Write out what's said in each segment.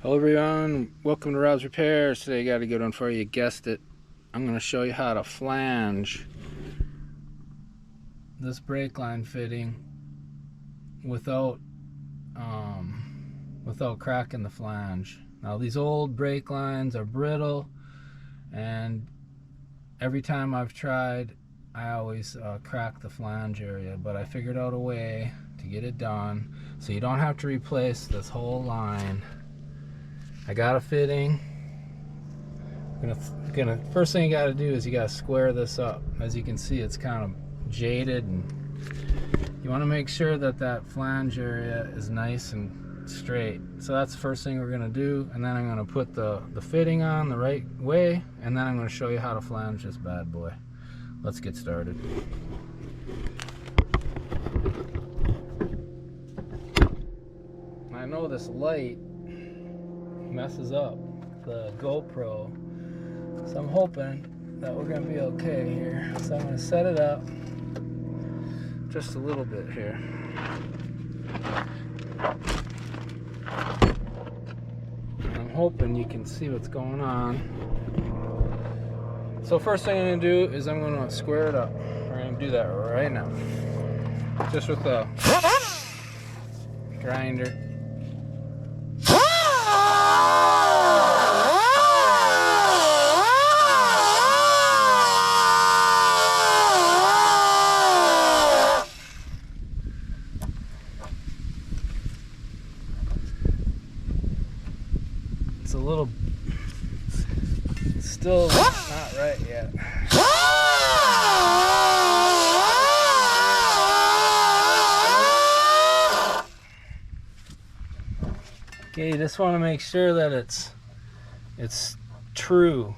Hello everyone, welcome to Rob's Repairs. Today I got a good one for you. You guessed it. I'm going to show you how to flange this brake line fitting without cracking the flange. Now these old brake lines are brittle, and every time I've tried I always crack the flange area, but I figured out a way to get it done so you don't have to replace this whole line. I got a fitting. First thing you got to do is you got to square this up. As you can see, it's kind of jaded, and you want to make sure that that flange area is nice and straight. So that's the first thing we're going to do, and then I'm going to put the fitting on the right way, and then I'm going to show you how to flange this bad boy. Let's get started. I know this light messes up the GoPro, so I'm hoping that we're gonna be okay here. So I'm gonna set it up just a little bit here. And I'm hoping you can see what's going on. So first thing I'm gonna do is I'm gonna square it up. We're gonna do that right now, just with the grinder. It's a little, still not right yet. Okay, you just want to make sure that it's true.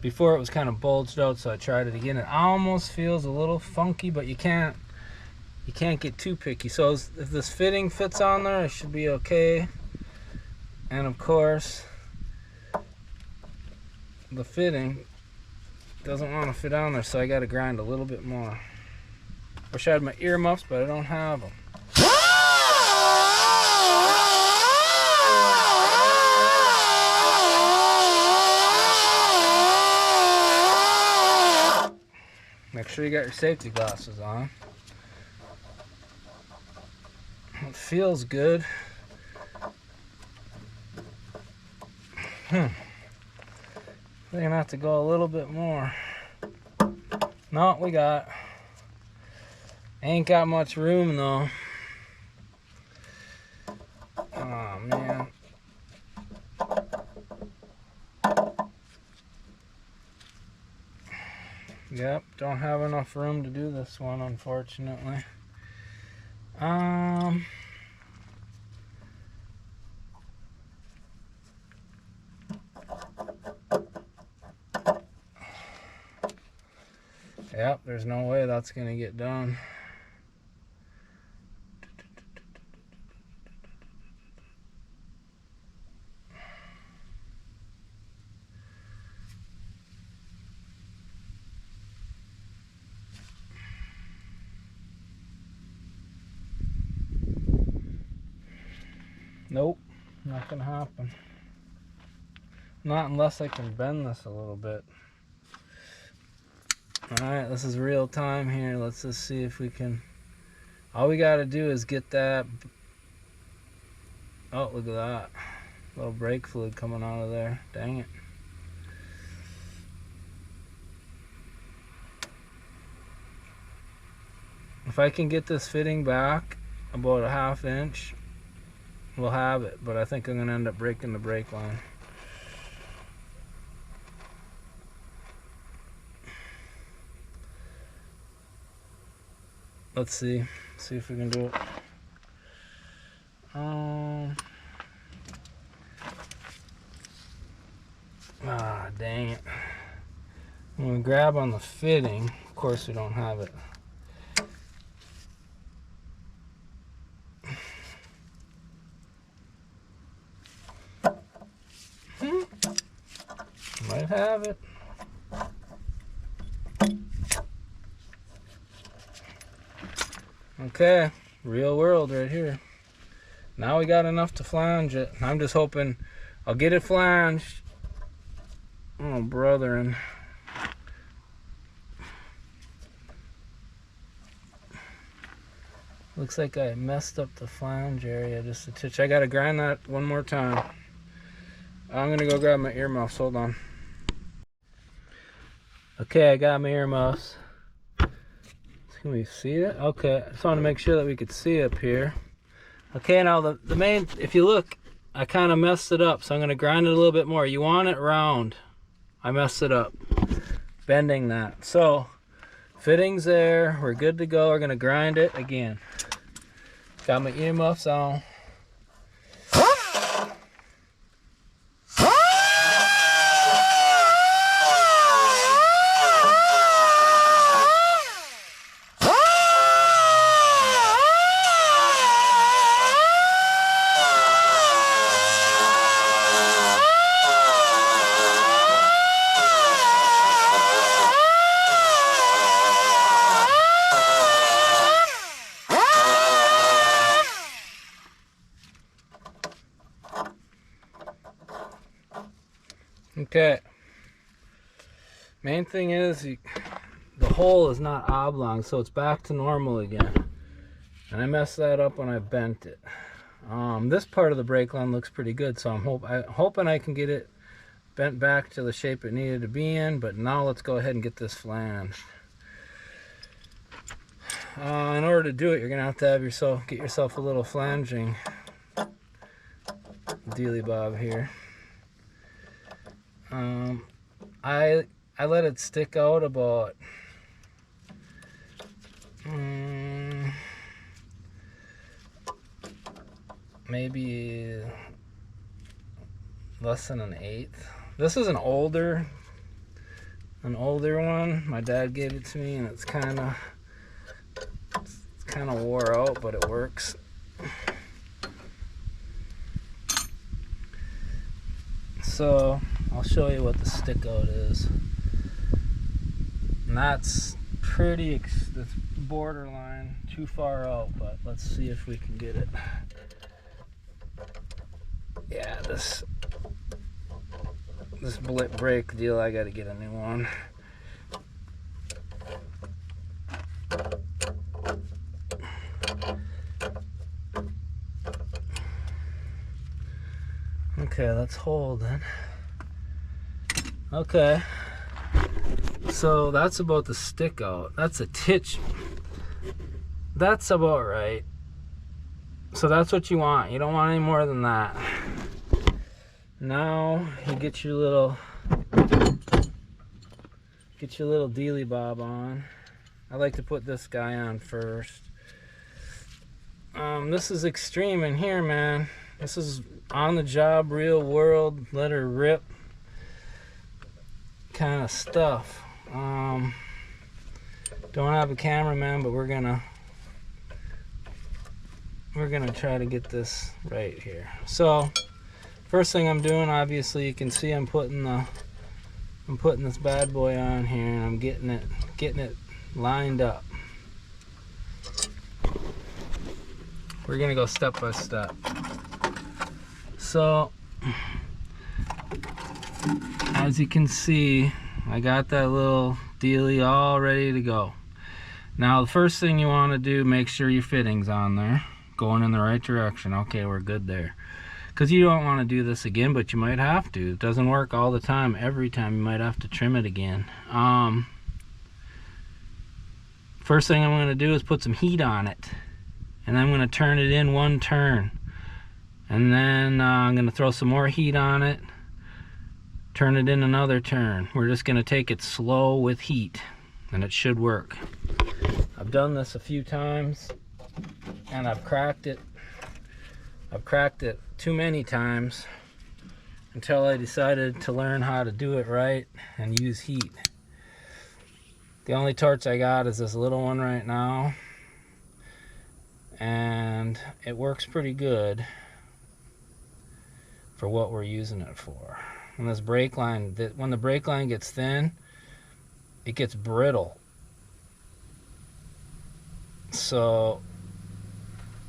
Before it was kind of bulged out, so I tried it again. It almost feels a little funky, but you can't get too picky. So if this fitting fits on there, it should be okay. And of course, the fitting doesn't want to fit on there, so I got to grind a little bit more. Wish I had my earmuffs, but I don't have them. Make sure you got your safety glasses on. It feels good. We're gonna have to go a little bit more. No, we got. Ain't got much room though. Oh man. Yep, don't have enough room to do this one, unfortunately. Yep, there's no way that's gonna get done. Nope, not gonna happen. Not unless I can bend this a little bit. Alright, this is real time here. Let's just see if we can. All we gotta do is get that. Oh, look at that. A little brake fluid coming out of there. Dang it. If I can get this fitting back about a ½ inch, we'll have it, but I think I'm going to end up breaking the brake line. Let's see if we can do it. Dang it. I'm going to grab on the fitting. Of course we don't have it. Might have it. Okay, real world right here. Now we got enough to flange it. I'm just hoping I'll get it flanged. Oh, brethren. Looks like I messed up the flange area just a touch. I gotta grind that one more time. I'm gonna go grab my earmuffs. Hold on. Okay, I got my earmuffs. Can we see it? Okay, I just want to make sure that we could see up here. Okay, now the main, if you look, I kind of messed it up, so I'm gonna grind it a little bit more. You want it round. I messed it up, bending that. So, fittings there, we're good to go. We're gonna grind it again. Got my earmuffs on. Okay, main thing is the hole is not oblong, so it's back to normal again. And I messed that up when I bent it. This part of the brake line looks pretty good, so I'm hoping I can get it bent back to the shape it needed to be in. But now let's go ahead and get this flanged. In order to do it, you're gonna have to get yourself a little flanging dealy bob here. I let it stick out about maybe less than an eighth. This is an older one. My dad gave it to me, and it's kind of wore out, but it works. So I'll show you what the stick out is. And that's that's borderline too far out, but let's see if we can get it. Yeah, this brake deal, I gotta get a new one. Okay, let's hold then. Okay, so that's about the stick out. That's a titch. That's about right. So that's what you want. You don't want any more than that. Now you get your little dealy bob on. I like to put this guy on first. This is extreme in here, man. This is on the job, real world, let her rip kind of stuff. Don't have a cameraman, but we're gonna try to get this right here. So first thing I'm doing, obviously you can see I'm putting this bad boy on here, and I'm getting it lined up. We're gonna go step by step. So as you can see, I got that little dealy all ready to go. Now the first thing you want to do, make sure your fitting's on there, going in the right direction. Okay, we're good there. Because you don't want to do this again, but you might have to. It doesn't work all the time. Every time you might have to trim it again. First thing I'm going to do is put some heat on it, and I'm going to turn it in one turn, and then I'm going to throw some more heat on it, turn it in another turn. We're just going to take it slow with heat, and it should work. I've done this a few times, and I've cracked it too many times until I decided to learn how to do it right and use heat. The only torch I got is this little one right now, and it works pretty good for what we're using it for. And this brake line, when the brake line gets thin, it gets brittle. So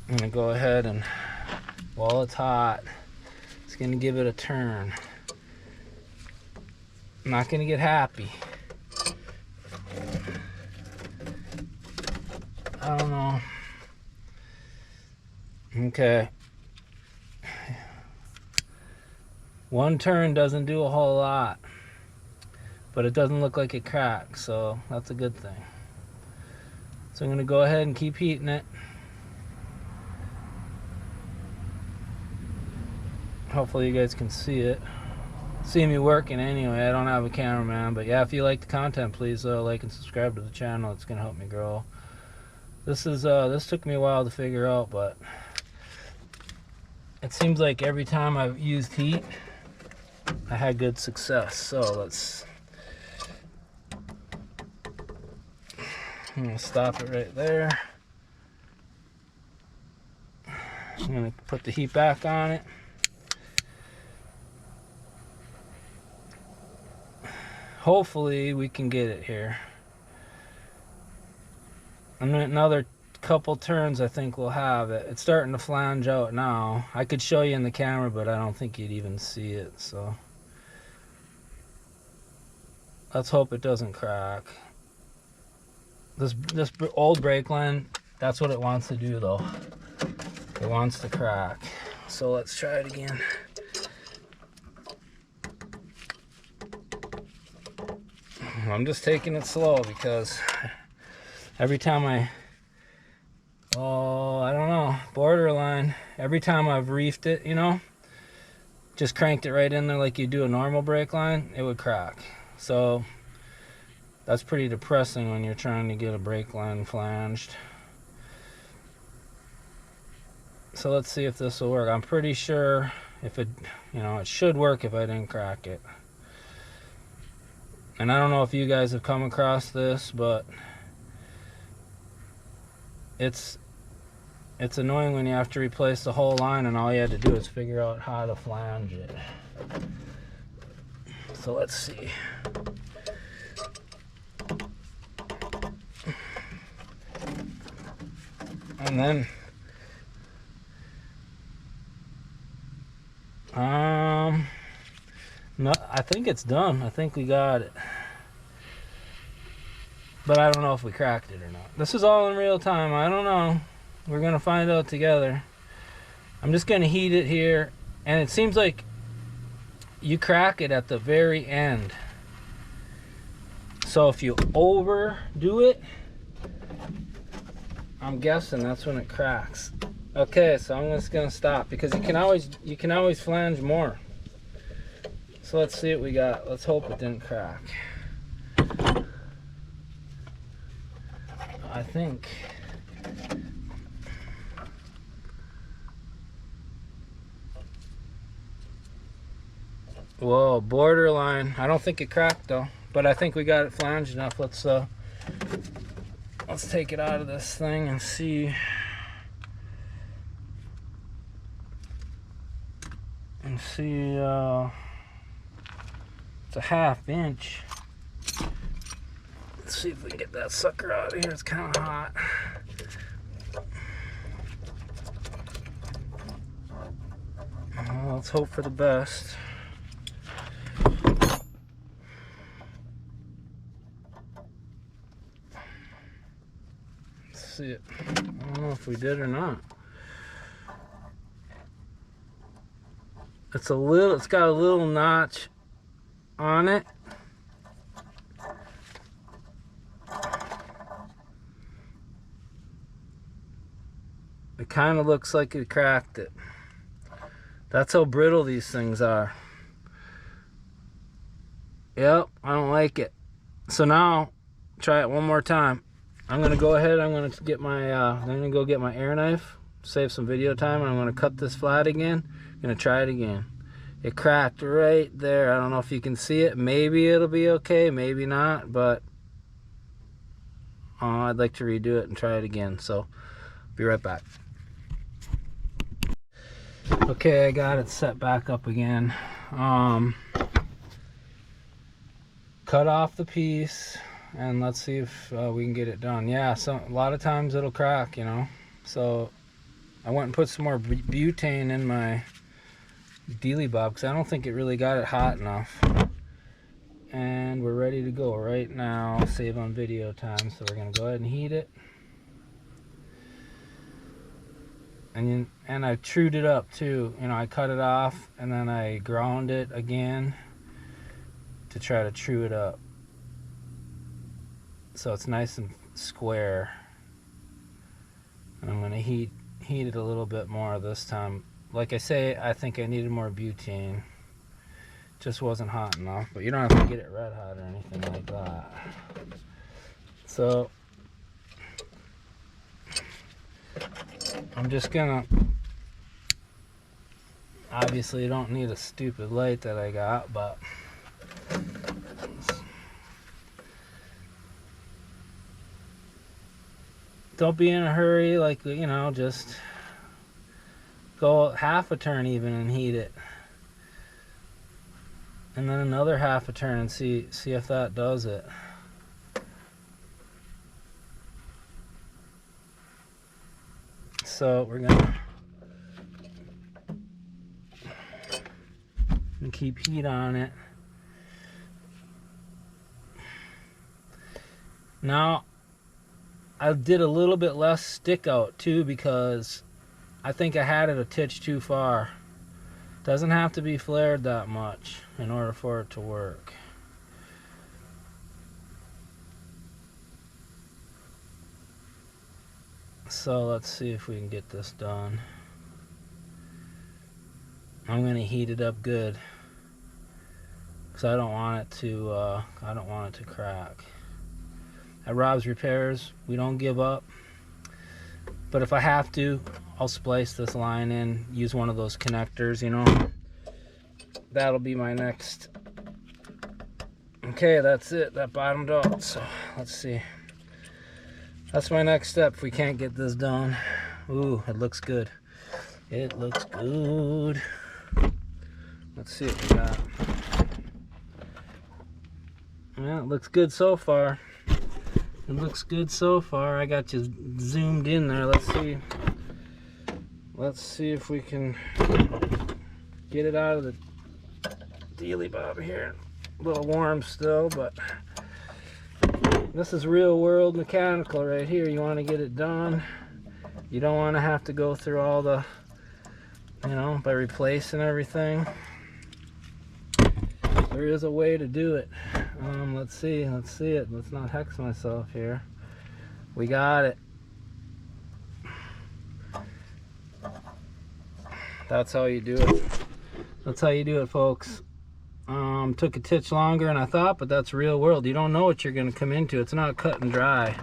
I'm gonna go ahead and, while it's hot, It's gonna give it a turn. I'm not gonna get happy. I don't know. Okay. One turn doesn't do a whole lot, but it doesn't look like it cracked, so that's a good thing. So I'm gonna go ahead and keep heating it. Hopefully you guys can see it. See me working anyway. I don't have a cameraman, but yeah, if you like the content, please like and subscribe to the channel. It's gonna help me grow. This took me a while to figure out, but it seems like every time I've used heat, I had good success. So I'm gonna stop it right there. I'm gonna put the heat back on it. Hopefully we can get it here. Another couple turns, I think we'll have it. It's starting to flange out now. I could show you in the camera, but I don't think you'd even see it. So let's hope it doesn't crack. This old brake line, that's what it wants to do though. It wants to crack. So let's try it again. I'm just taking it slow because every time I don't know, borderline, every time I've reefed it, you know, just cranked it right in there like you do a normal brake line, it would crack. So that's pretty depressing when you're trying to get a brake line flanged. So let's see if this will work. I'm pretty sure if it, you know, it should work if I didn't crack it. And I don't know if you guys have come across this, but it's annoying when you have to replace the whole line and all you had to do is figure out how to flange it. So let's see. And then no, I think it's done. I think we got it. But I don't know if we cracked it or not. This is all in real time. I don't know. We're gonna find out together. I'm just gonna heat it here, and it seems like you crack it at the very end. So if you overdo it, I'm guessing that's when it cracks. Okay, so I'm just gonna stop because you can always flange more. So let's see what we got. Let's hope it didn't crack. I think whoa, borderline. I don't think it cracked though, but I think we got it flanged enough. Let's take it out of this thing and see. It's a 1/2 inch. Let's see if we can get that sucker out of here. It's kind of hot. Well, let's hope for the best. Let's see it. I don't know if we did or not. It's got a little notch on it. It kind of looks like it cracked it. That's how brittle these things are. Yep, I don't like it. So now, try it one more time. I'm gonna go ahead. I'm gonna get my. I'm gonna go get my air knife. Save some video time, and I'm gonna cut this flat again. I'm gonna try it again. It cracked right there. I don't know if you can see it. Maybe it'll be okay, maybe not, but I'd like to redo it and try it again. So, be right back. Okay, I got it set back up again. Cut off the piece, and let's see if we can get it done. Yeah, a lot of times it'll crack, you know. So, I went and put some more butane in my dealy bob because I don't think it really got it hot enough. And we're ready to go right now. Save on video time, so we're gonna go ahead and heat it. And I trued it up too. You know, I cut it off and then I ground it again to try to true it up, so it's nice and square. And I'm gonna heat it a little bit more this time. Like I say, I think I needed more butane. Just wasn't hot enough, but you don't have to get it red hot or anything like that. So I'm just gonna, obviously you don't need a stupid light that I got, but don't be in a hurry, like, you know, just go half a turn even and heat it. And then another half a turn and see if that does it. So we're gonna keep heat on it. Now I did a little bit less stick out too because I think I had it a titch too far. Doesn't have to be flared that much in order for it to work. So let's see if we can get this done. I'm gonna heat it up good because I don't want it to crack. At Rob's Repairs, we don't give up. But if I have to, I'll splice this line in, use one of those connectors, you know. That'll be my next. Okay, that's it. That bottomed out. So let's see. That's my next step if we can't get this done. Ooh, it looks good. It looks good. Let's see what we got. Yeah, it looks good so far. It looks good so far. I got you zoomed in there. Let's see. Let's see if we can get it out of the dealy bob here. A little warm still, but this is real world mechanical right here. You want to get it done. You don't want to have to go through all the, you know, by replacing everything. There is a way to do it. Let's see it. Let's not hex myself here. We got it. That's how you do it. That's how you do it, folks. Took a titch longer than I thought, but that's real world. You don't know what you're going to come into. It's not cut and dry.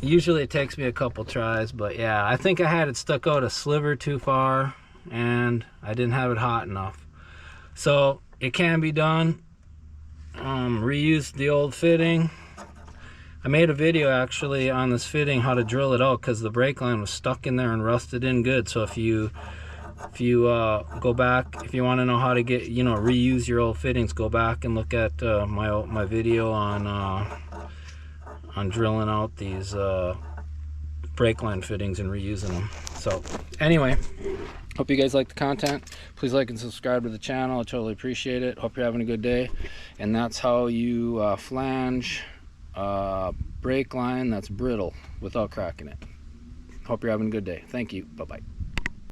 Usually it takes me a couple tries, but yeah, I think I had it stuck out a sliver too far and I didn't have it hot enough. So it can be done. Reuse the old fitting. I made a video actually on this fitting, how to drill it out, because the brake line was stuck in there and rusted in good. So if you go back, if you want to know how to get, you know, reuse your old fittings, go back and look at my video on drilling out these brake line fittings and reusing them. So anyway, hope you guys like the content. Please like and subscribe to the channel. I totally appreciate it. Hope you're having a good day. And that's how you flange brake line that's brittle without cracking it. Hope you're having a good day. Thank you. Bye-bye.